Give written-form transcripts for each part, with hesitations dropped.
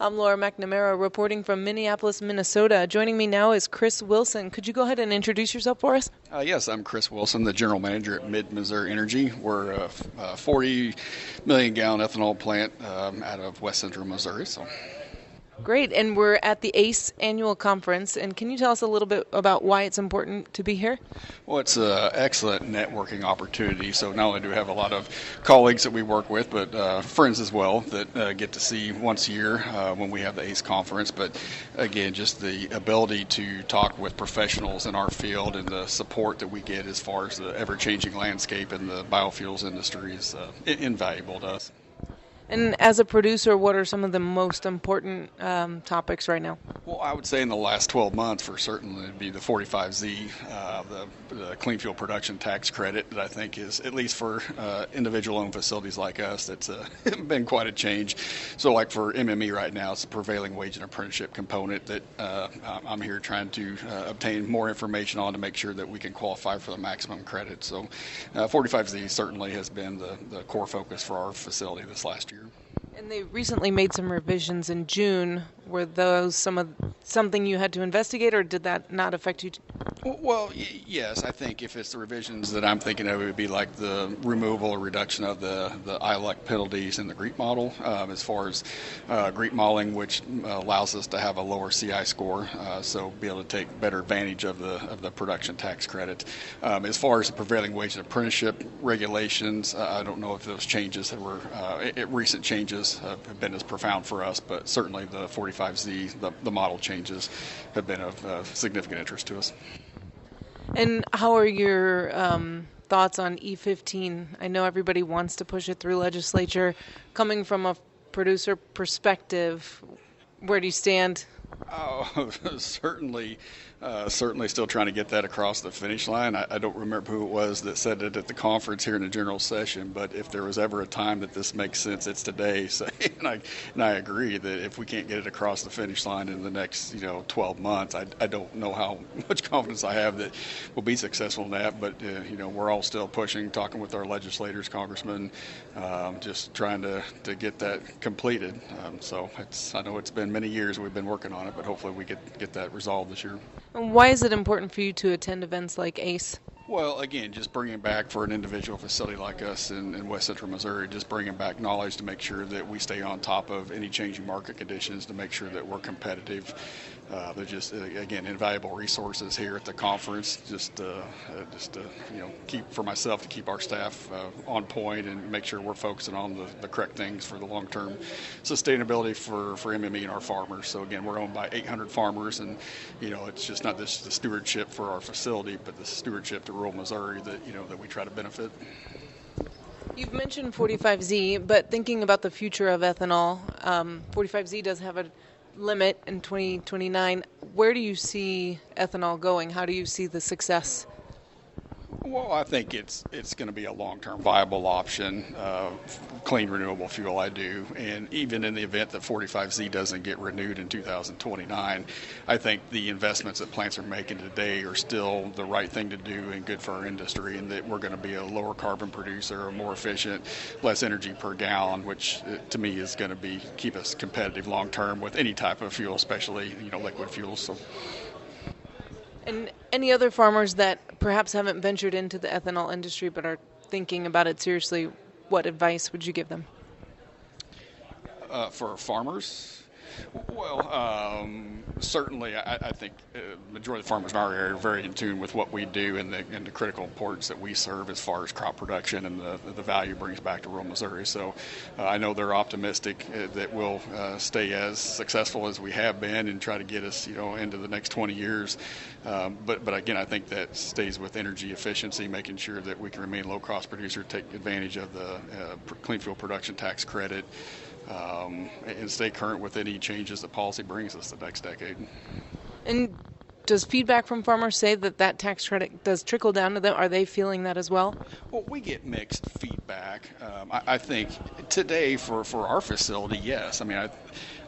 I'm Laura McNamara reporting from Minneapolis, Minnesota. Joining me now is Chris Wilson. Could you go ahead and introduce yourself for us? Yes, I'm Chris Wilson, the general manager at Mid-Missouri Energy. We're a 40 million gallon ethanol plant out of West Central Missouri. Great, and we're at the ACE annual conference. And can you tell us a little bit about why it's important to be here? Well, it's an excellent networking opportunity. So not only do we have a lot of colleagues that we work with, but friends as well that get to see once a year when we have the ACE conference. But again, just the ability to talk with professionals in our field and the support that we get as far as the ever-changing landscape in the biofuels industry is invaluable to us. And as a producer, what are some of the most important topics right now? Well, I would say in the last 12 months, for certain, it'd be the 45Z, the Clean Fuel Production Tax Credit that I think is, at least for individual-owned facilities like us, that's been quite a change. So like for MME right now, it's the prevailing wage and apprenticeship component that I'm here trying to obtain more information on to make sure that we can qualify for the maximum credit. So 45Z certainly has been the core focus for our facility this last year. And they recently made some revisions in June. Were those something you had to investigate, or did that not affect you? Well, yes. I think if it's the revisions that I'm thinking of, it would be like the removal or reduction of the ILEC penalties in the GREET model, as far as GREET modeling, which allows us to have a lower CI score, so be able to take better advantage of the production tax credit. As far as the prevailing wage and apprenticeship regulations, I don't know if those changes that were recent changes have been as profound for us, but certainly the 45Z, the model changes, have been of significant interest to us. And how are your thoughts on E15? I know everybody wants to push it through legislature. Coming from a producer perspective, where do you stand? Oh, certainly still trying to get that across the finish line. I don't remember who it was that said it at the conference here in the general session, but if there was ever a time that this makes sense, it's today. So, and I agree that if we can't get it across the finish line in the next 12 months, I don't know how much confidence I have that we'll be successful in that. But we're all still pushing, talking with our legislators, congressmen, just trying to get that completed. So I know it's been many years we've been working on it, but hopefully we get that resolved this year. And why is it important for you to attend events like ACE? Well, again, just bringing back for an individual facility like us in West Central Missouri, just bringing back knowledge to make sure that we stay on top of any changing market conditions, to make sure that we're competitive. They're just, again, invaluable resources here at the conference, just to keep for myself, to keep our staff on point and make sure we're focusing on the correct things for the long-term sustainability for MME and our farmers. So again, we're owned by 800 farmers, and it's just not this the stewardship for our facility, but the stewardship to rural Missouri that we try to benefit. You've mentioned 45Z, but thinking about the future of ethanol, 45Z does have a limit in 2029. Where do you see ethanol going? How do you see the success? Well, I think it's going to be a long-term viable option, clean renewable fuel, I do. And even in the event that 45Z doesn't get renewed in 2029, I think the investments that plants are making today are still the right thing to do and good for our industry, and that we're going to be a lower carbon producer, a more efficient, less energy per gallon, which to me is going to keep us competitive long-term with any type of fuel, especially liquid fuels. So. And any other farmers that perhaps haven't ventured into the ethanol industry but are thinking about it seriously, what advice would you give them? For farmers? Well, certainly I think the majority of the farmers in our area are very in tune with what we do and the critical importance that we serve as far as crop production and the value it brings back to rural Missouri. So I know they're optimistic that we'll stay as successful as we have been and try to get us into the next 20 years. But again, I think that stays with energy efficiency, making sure that we can remain a low-cost producer, take advantage of the Clean Fuel Production Tax Credit, and stay current with any changes that policy brings us the next decade. And does feedback from farmers say that tax credit does trickle down to them? Are they feeling that as well? Well, we get mixed feedback back. I think today for our facility, yes. I mean,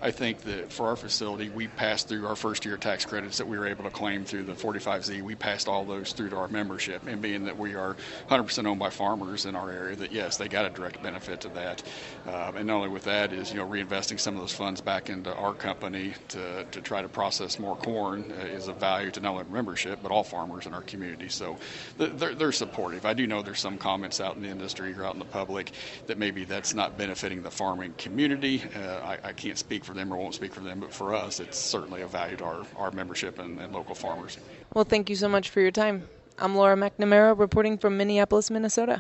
I think that for our facility, we passed through our first year tax credits that we were able to claim through the 45Z. We passed all those through to our membership, and being that we are 100% owned by farmers in our area, that yes, they got a direct benefit to that. And not only with that is, reinvesting some of those funds back into our company to try to process more corn is of value to not only membership, but all farmers in our community. So they're supportive. I do know there's some comments out in the industry or out in the public that maybe that's not benefiting the farming community. I can't speak for them or won't speak for them, but for us, it's certainly a value to our membership and local farmers. Well, thank you so much for your time. I'm Laura McNamara reporting from Minneapolis, Minnesota.